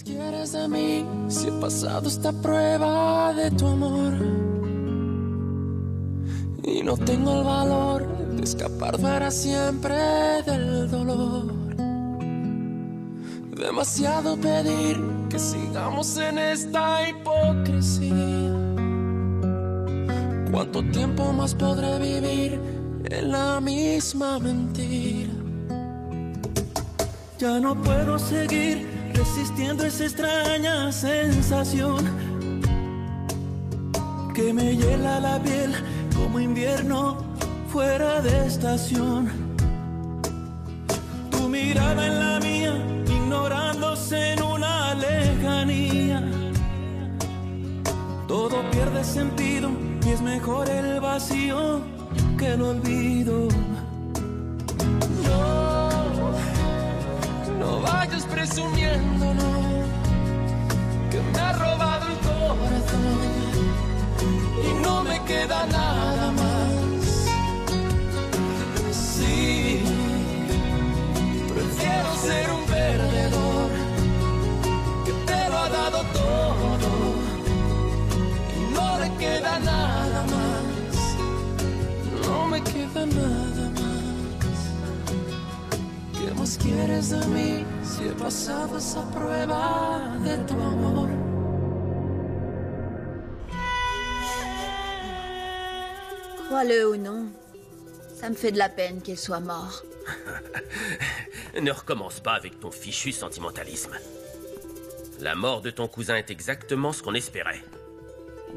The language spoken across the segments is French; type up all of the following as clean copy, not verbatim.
quieres de mí si he pasado esta prueba de tu amor? Y no tengo el valor de escapar para siempre del dolor. Demasiado pedir que sigamos en esta hipocresía. ¿Cuánto tiempo más podré vivir en la misma mentira? Ya no puedo seguir resistiendo esa extraña sensación que me hiela la piel como invierno fuera de estación. Tu mirada en la mía, ignorándose en una lejanía. Todo pierde sentido y es mejor el vacío que el olvido. No vayas presumiendo, no, que me ha robado el corazón y no me queda nada más. Sí, prefiero ser un perdedor que te lo ha dado todo y no le queda nada más. No me queda nada más. ¿Qué más quieres de mí si he pasado esa prueba de tu amor? Crois-le ou non, ça me fait de la peine qu'il soit mort. Ne recommence pas avec ton fichu sentimentalisme. La mort de ton cousin est exactement ce qu'on espérait.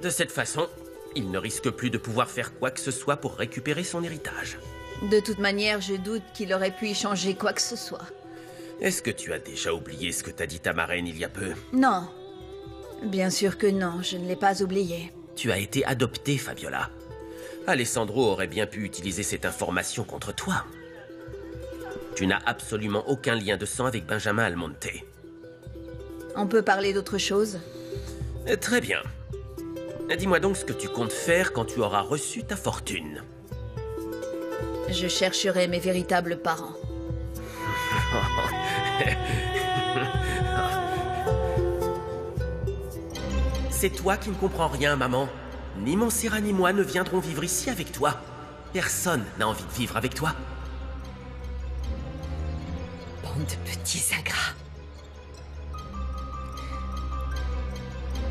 De cette façon, il ne risque plus de pouvoir faire quoi que ce soit pour récupérer son héritage. De toute manière, je doute qu'il aurait pu y changer quoi que ce soit. Est-ce que tu as déjà oublié ce que t'a dit ta marraine il y a peu? Non. Bien sûr que non, je ne l'ai pas oublié. Tu as été adoptée, Fabiola. Alessandro aurait bien pu utiliser cette information contre toi. Tu n'as absolument aucun lien de sang avec Benjamin Almonte. On peut parler d'autre chose? Très bien. Dis-moi donc ce que tu comptes faire quand tu auras reçu ta fortune. Je chercherai mes véritables parents. C'est toi qui ne comprends rien, maman. Ni Montserrat ni moi ne viendrons vivre ici avec toi. Personne n'a envie de vivre avec toi. Bande de petits ingrats.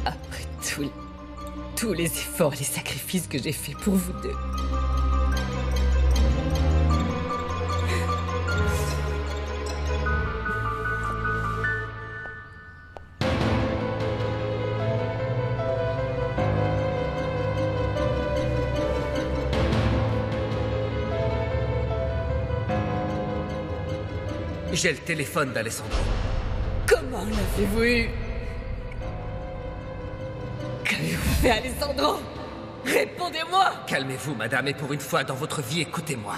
Après tous les efforts et les sacrifices que j'ai faits pour vous deux. J'ai le téléphone d'Alessandro. Comment l'avez-vous eu? Qu'avez-vous fait, Alessandro? Répondez-moi! Calmez-vous, madame, et pour une fois dans votre vie, écoutez-moi.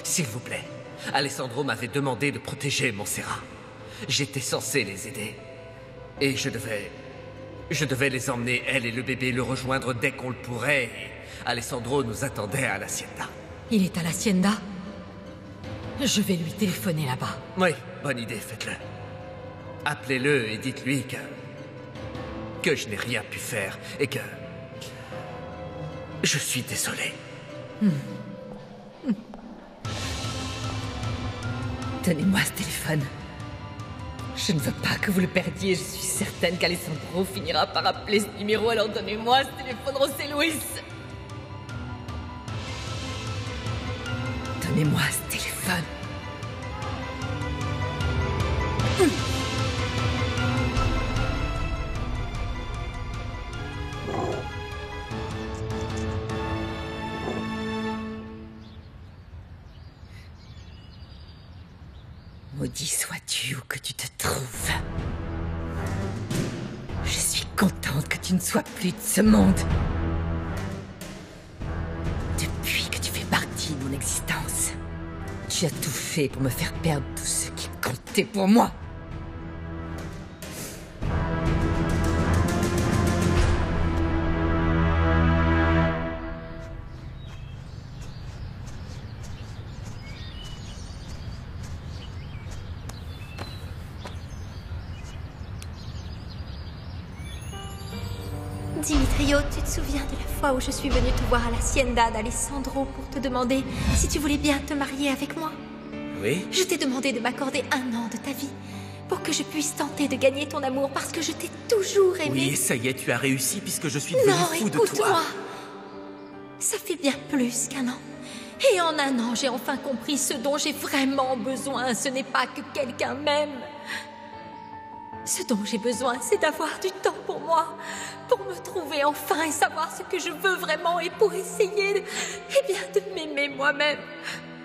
S'il vous plaît, Alessandro m'avait demandé de protéger Montserrat. J'étais censé les aider. Et je devais les emmener, elle et le bébé, le rejoindre dès qu'on le pourrait. Et Alessandro nous attendait à l'hacienda. Il est à l'hacienda? Je vais lui téléphoner là-bas. Oui, bonne idée, faites-le. Appelez-le et dites-lui que je n'ai rien pu faire et que je suis désolé. Donnez-moi ce téléphone. Je ne veux pas que vous le perdiez. Je suis certaine qu'Alessandro finira par appeler ce numéro. Alors donnez-moi ce téléphone, José Luis. Donnez-moi ce téléphone. Maudit sois-tu où que tu te trouves. Je suis contente que tu ne sois plus de ce monde. Depuis que tu fais partie de mon existence, tu as tout fait pour me faire perdre tout ce qui comptait pour moi. Dimitrio, tu te souviens de la fois où je suis venue te voir à l'hacienda d'Alessandro pour te demander si tu voulais bien te marier avec moi? Oui? Je t'ai demandé de m'accorder 1 an de ta vie pour que je puisse tenter de gagner ton amour parce que je t'ai toujours aimé. Oui, ça y est, tu as réussi puisque je suis devenu fou de toi. Non, écoute-moi. Ça fait bien plus qu'1 an. Et en 1 an, j'ai enfin compris ce dont j'ai vraiment besoin. Ce n'est pas que quelqu'un m'aime. Ce dont j'ai besoin, c'est d'avoir du temps pour moi, pour me trouver enfin et savoir ce que je veux vraiment et pour essayer de m'aimer moi-même.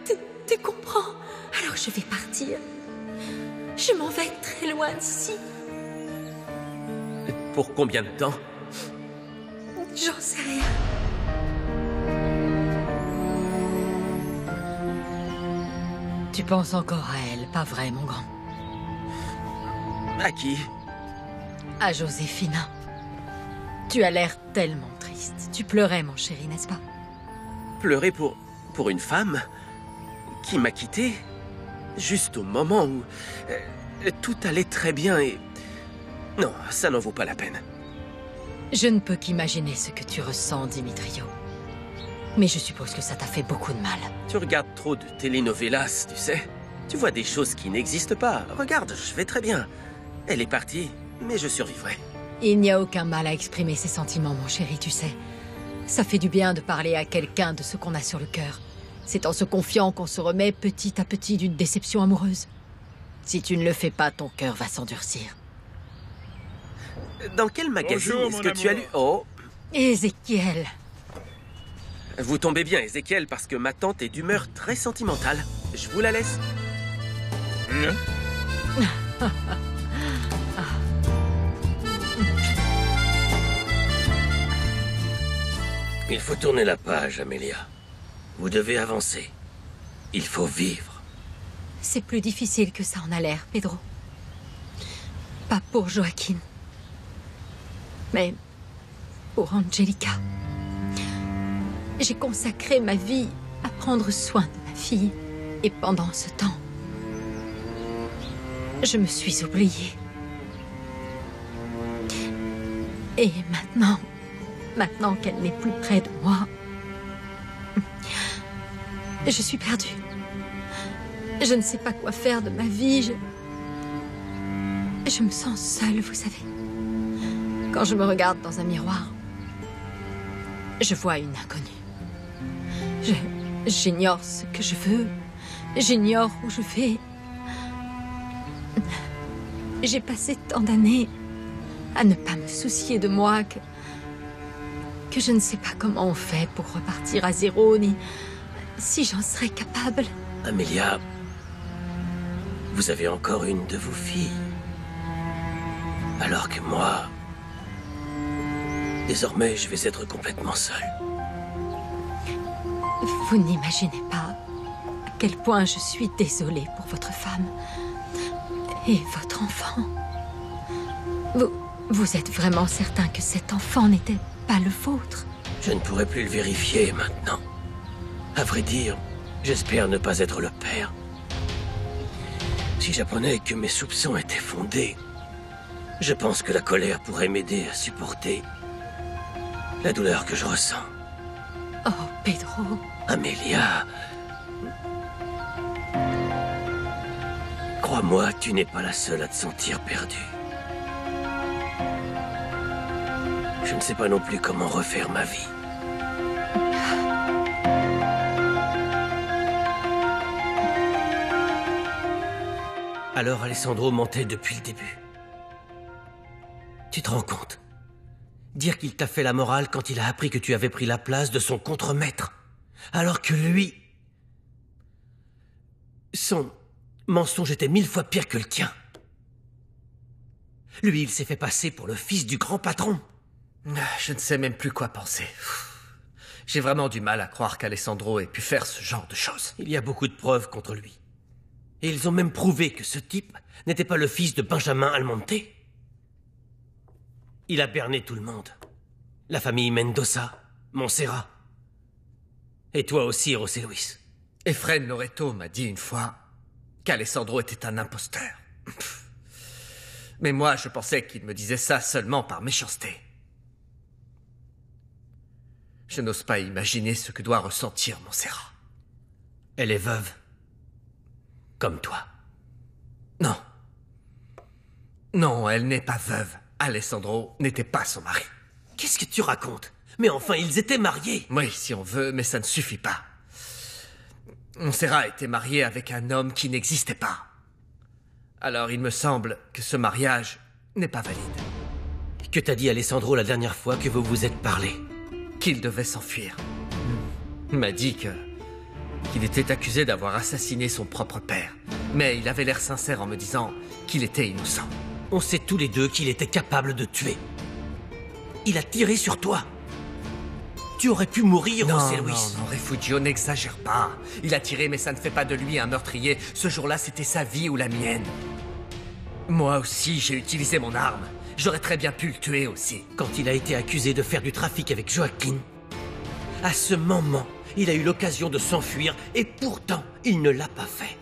Tu comprends? Alors je vais partir. Je m'en vais très loin d'ici. Pour combien de temps? J'en sais rien. Tu penses encore à elle, pas vrai, mon grand? À qui? À Josefina. Tu as l'air tellement triste. Tu pleurais, mon chéri, n'est-ce pas? Pleurer pour une femme qui m'a quitté juste au moment où tout allait très bien et... Non, ça n'en vaut pas la peine. Je ne peux qu'imaginer ce que tu ressens, Dimitrio. Mais je suppose que ça t'a fait beaucoup de mal. Tu regardes trop de telenovelas, tu sais. Tu vois des choses qui n'existent pas. Regarde, je vais très bien. Elle est partie, mais je survivrai. Il n'y a aucun mal à exprimer ses sentiments, mon chéri, tu sais. Ça fait du bien de parler à quelqu'un de ce qu'on a sur le cœur. C'est en se confiant qu'on se remet petit à petit d'une déception amoureuse. Si tu ne le fais pas, ton cœur va s'endurcir. Dans quel magazine est-ce que tu as lu... Oh, Ézéchiel. vous tombez bien, Ézéchiel, parce que ma tante est d'humeur très sentimentale. Je vous la laisse. Il faut tourner la page, Amelia. Vous devez avancer. Il faut vivre. C'est plus difficile que ça en a l'air, Pedro. Pas pour Joaquin. Mais pour Angelica. J'ai consacré ma vie à prendre soin de ma fille. Et pendant ce temps, je me suis oubliée. Et maintenant qu'elle n'est plus près de moi, je suis perdue. Je ne sais pas quoi faire de ma vie. Je me sens seule, vous savez. Quand je me regarde dans un miroir, je vois une inconnue. J'ignore ce que je veux. J'ignore où je vais. J'ai passé tant d'années à ne pas me soucier de moi que je ne sais pas comment on fait pour repartir à zéro, ni si j'en serais capable. Amelia, vous avez encore une de vos filles. Alors que moi, désormais, je vais être complètement seul. Vous n'imaginez pas à quel point je suis désolée pour votre femme et votre enfant. Vous êtes vraiment certain que cet enfant n'était pas le vôtre? Je ne pourrai plus le vérifier maintenant. À vrai dire, j'espère ne pas être le père. Si j'apprenais que mes soupçons étaient fondés, je pense que la colère pourrait m'aider à supporter la douleur que je ressens. Oh, Pedro. Amelia, crois-moi, tu n'es pas la seule à te sentir perdue. Je ne sais pas non plus comment refaire ma vie. Alors Alessandro mentait depuis le début. Tu te rends compte? Dire qu'il t'a fait la morale quand il a appris que tu avais pris la place de son contremaître. Alors que lui... Son mensonge était 1000 fois pire que le tien. Lui, il s'est fait passer pour le fils du grand patron. Je ne sais même plus quoi penser. J'ai vraiment du mal à croire qu'Alessandro ait pu faire ce genre de choses. Il y a beaucoup de preuves contre lui. Et ils ont même prouvé que ce type n'était pas le fils de Benjamin Almonte. Il a berné tout le monde. La famille Mendoza, Montserrat. Et toi aussi, José Luis. Efrain Loreto m'a dit une fois qu'Alessandro était un imposteur. Mais moi, je pensais qu'il me disait ça seulement par méchanceté. Je n'ose pas imaginer ce que doit ressentir Montserrat. Elle est veuve. Comme toi. Non. Non, elle n'est pas veuve. Alessandro n'était pas son mari. Qu'est-ce que tu racontes? Mais enfin, ils étaient mariés. Oui, si on veut, mais ça ne suffit pas. Montserrat était mariée avec un homme qui n'existait pas. Alors il me semble que ce mariage n'est pas valide. Que t'a dit Alessandro la dernière fois que vous vous êtes parlé? Qu'il devait s'enfuir. Il m'a dit qu'il était accusé d'avoir assassiné son propre père. Mais il avait l'air sincère en me disant qu'il était innocent. On sait tous les deux qu'il était capable de tuer. Il a tiré sur toi. Tu aurais pu mourir, José Luis. Non, Refugio, n'exagère pas. Il a tiré, mais ça ne fait pas de lui un meurtrier. Ce jour-là, c'était sa vie ou la mienne. Moi aussi, j'ai utilisé mon arme. J'aurais très bien pu le tuer aussi. Quand il a été accusé de faire du trafic avec Joaquin, à ce moment, il a eu l'occasion de s'enfuir et pourtant, il ne l'a pas fait.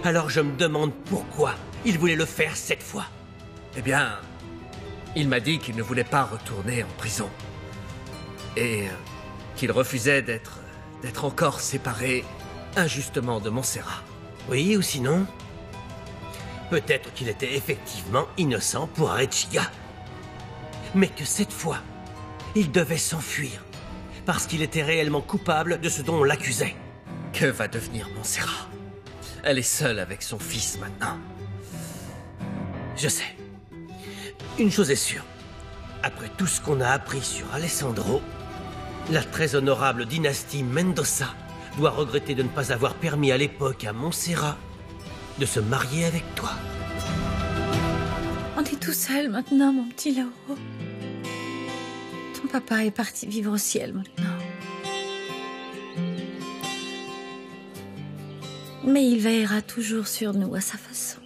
Alors je me demande pourquoi il voulait le faire cette fois. Eh bien, il m'a dit qu'il ne voulait pas retourner en prison. Et qu'il refusait d'être encore séparé injustement de Montserrat. Oui, ou sinon, peut-être qu'il était effectivement innocent pour Arechiga. Mais que cette fois, il devait s'enfuir, parce qu'il était réellement coupable de ce dont on l'accusait. Que va devenir Montserrat? Elle est seule avec son fils maintenant. Je sais. Une chose est sûre. Après tout ce qu'on a appris sur Alessandro, la très honorable dynastie Mendoza doit regretter de ne pas avoir permis à l'époque à Montserrat de se marier avec toi. On est tout seul maintenant, mon petit Lauro. Ton papa est parti vivre au ciel maintenant. Mais il veillera toujours sur nous à sa façon.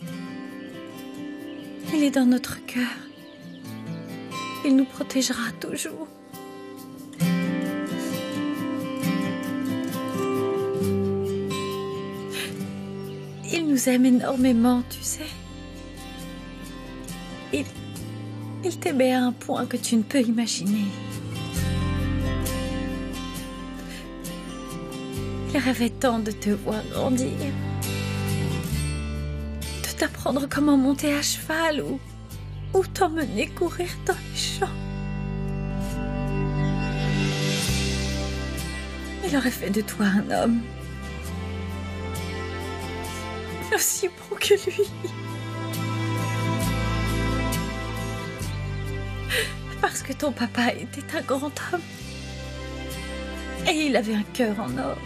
Il est dans notre cœur. Il nous protégera toujours. Il nous aime énormément, tu sais. Il t'aimait à un point que tu ne peux imaginer. Il rêvait tant de te voir grandir. De t'apprendre comment monter à cheval ou t'emmener courir dans les champs. Il aurait fait de toi un homme. Aussi bon que lui. Parce que ton papa était un grand homme. Et il avait un cœur en or.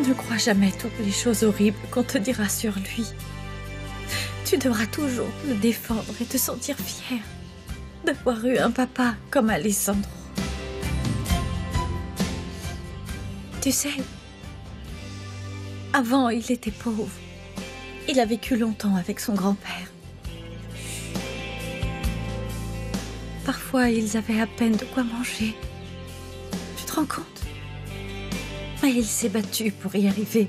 Ne crois jamais toutes les choses horribles qu'on te dira sur lui. Tu devras toujours le défendre et te sentir fier d'avoir eu un papa comme Alessandro. Tu sais, avant il était pauvre. Il a vécu longtemps avec son grand-père. Parfois, ils avaient à peine de quoi manger. Tu te rends compte? Mais il s'est battu pour y arriver.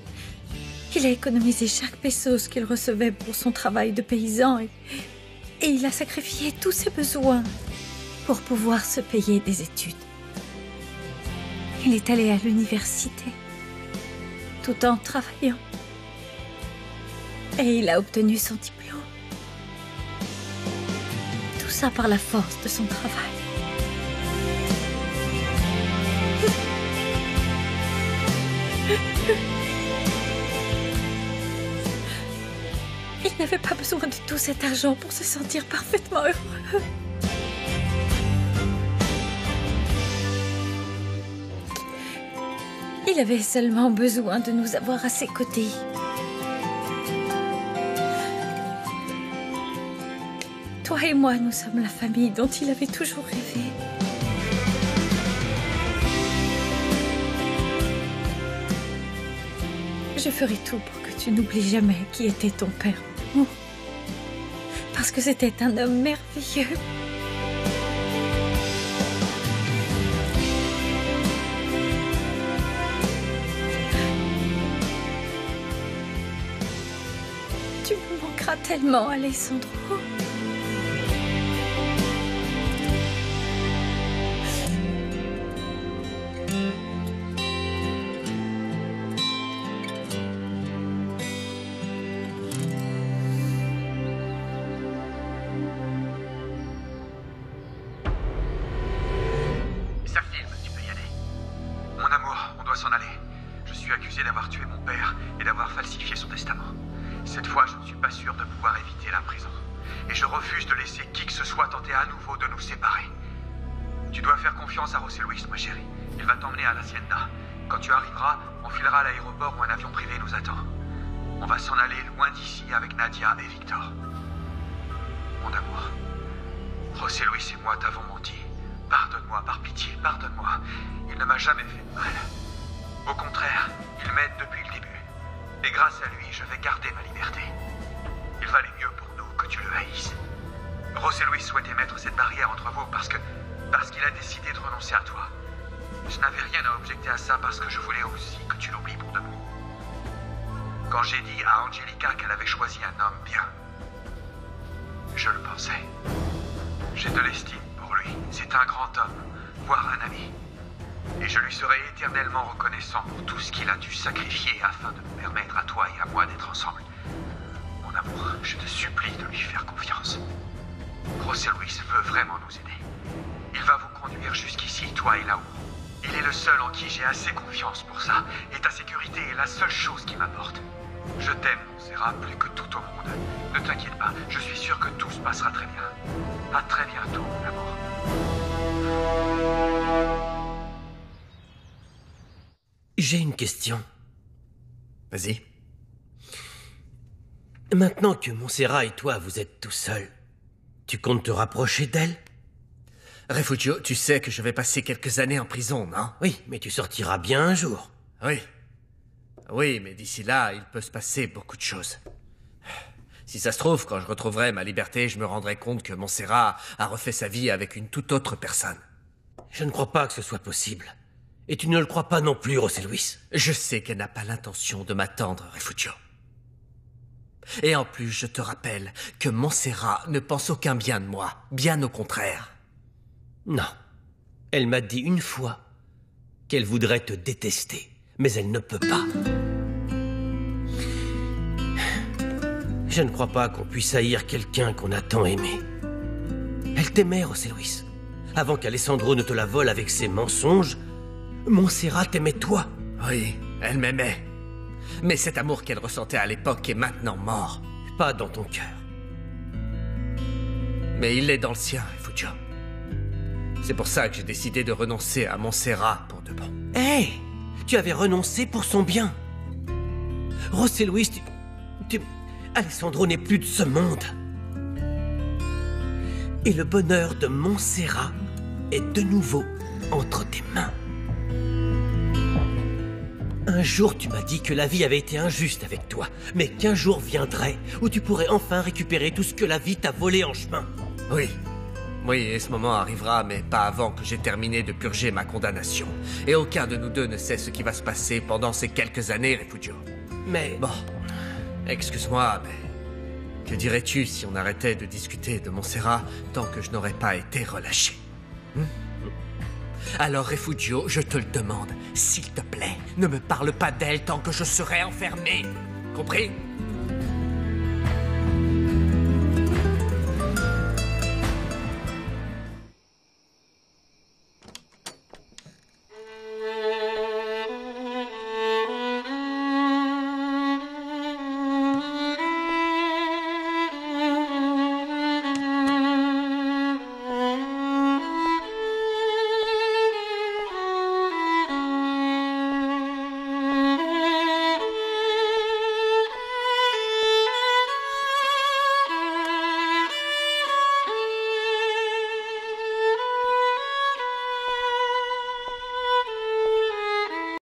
Il a économisé chaque pesos qu'il recevait pour son travail de paysan et il a sacrifié tous ses besoins pour pouvoir se payer des études. Il est allé à l'université tout en travaillant. Et il a obtenu son diplôme. Tout ça par la force de son travail. Il n'avait pas besoin de tout cet argent pour se sentir parfaitement heureux. Il avait seulement besoin de nous avoir à ses côtés. Toi et moi, nous sommes la famille dont il avait toujours rêvé. Je ferai tout pour que tu n'oublies jamais qui était ton père. Parce que c'était un homme merveilleux. Tu me manqueras tellement, Alessandro. doit s'en aller. Je suis accusé d'avoir tué mon père et d'avoir falsifié son testament. Cette fois, je ne suis pas sûr de pouvoir éviter la prison. Et je refuse de laisser qui que ce soit tenter à nouveau de nous séparer. Tu dois faire confiance à José Luis, ma chérie. Il va t'emmener à l'Hacienda. Quand tu arriveras, on filera à l'aéroport où un avion privé nous attend. On va s'en aller loin d'ici avec Nadia et Victor. Mon amour, José Luis et moi t'avons menti. Pardonne-moi, par pitié, pardonne-moi. Il ne m'a jamais fait de mal. Au contraire, il m'aide depuis le début. Et grâce à lui, je vais garder ma liberté. Il valait mieux pour nous que tu le haïsses. José Luis souhaitait mettre cette barrière entre vous parce qu'il a décidé de renoncer à toi. Je n'avais rien à objecter à ça parce que je voulais aussi que tu l'oublies pour de bon. Quand j'ai dit à Angelica qu'elle avait choisi un homme bien, je le pensais. J'ai de l'estime pour lui. C'est un grand homme, voire un ami. Et je lui serai éternellement reconnaissant pour tout ce qu'il a dû sacrifier afin de nous permettre à toi et à moi d'être ensemble. Mon amour, je te supplie de lui faire confiance. José Luis veut vraiment nous aider. Il va vous conduire jusqu'ici, toi et là-haut. Il est le seul en qui j'ai assez confiance pour ça. Et ta sécurité est la seule chose qui m'importe. Je t'aime, Montserrat, plus que tout au monde. Ne t'inquiète pas, je suis sûr que tout se passera très bien. À très bientôt, mon amour. J'ai une question. Vas-y. Maintenant que Montserrat et toi, vous êtes tout seuls, tu comptes te rapprocher d'elle? Refugio, tu sais que je vais passer quelques années en prison, non? Oui, mais tu sortiras bien un jour. Oui. Oui, mais d'ici là, il peut se passer beaucoup de choses. Si ça se trouve, quand je retrouverai ma liberté, je me rendrai compte que Montserrat a refait sa vie avec une toute autre personne. Je ne crois pas que ce soit possible. Et tu ne le crois pas non plus, José Luis. Je sais qu'elle n'a pas l'intention de m'attendre, Refugio. Et en plus, je te rappelle que Montserrat ne pense aucun bien de moi, bien au contraire. Non. Elle m'a dit une fois qu'elle voudrait te détester, mais elle ne peut pas. Je ne crois pas qu'on puisse haïr quelqu'un qu'on a tant aimé. Elle t'aimait, José Luis. Avant qu'Alessandro ne te la vole avec ses mensonges, Montserrat t'aimait toi. Oui, elle m'aimait. Mais cet amour qu'elle ressentait à l'époque est maintenant mort. Pas dans ton cœur. Mais il est dans le sien, Refugio. C'est pour ça que j'ai décidé de renoncer à Montserrat pour de bon. Hé, tu avais renoncé pour son bien. José Luis, Alessandro n'est plus de ce monde. Et le bonheur de Montserrat est de nouveau entre tes mains. Un jour, tu m'as dit que la vie avait été injuste avec toi, mais qu'un jour viendrait où tu pourrais enfin récupérer tout ce que la vie t'a volé en chemin. Oui. Oui, et ce moment arrivera, mais pas avant que j'ai terminé de purger ma condamnation. Et aucun de nous deux ne sait ce qui va se passer pendant ces quelques années, Refugio. Mais... Bon, excuse-moi, mais... Que dirais-tu si on arrêtait de discuter de Montserrat tant que je n'aurais pas été relâché? Alors, Refugio, je te le demande, s'il te plaît, ne me parle pas d'elle tant que je serai enfermé. Compris?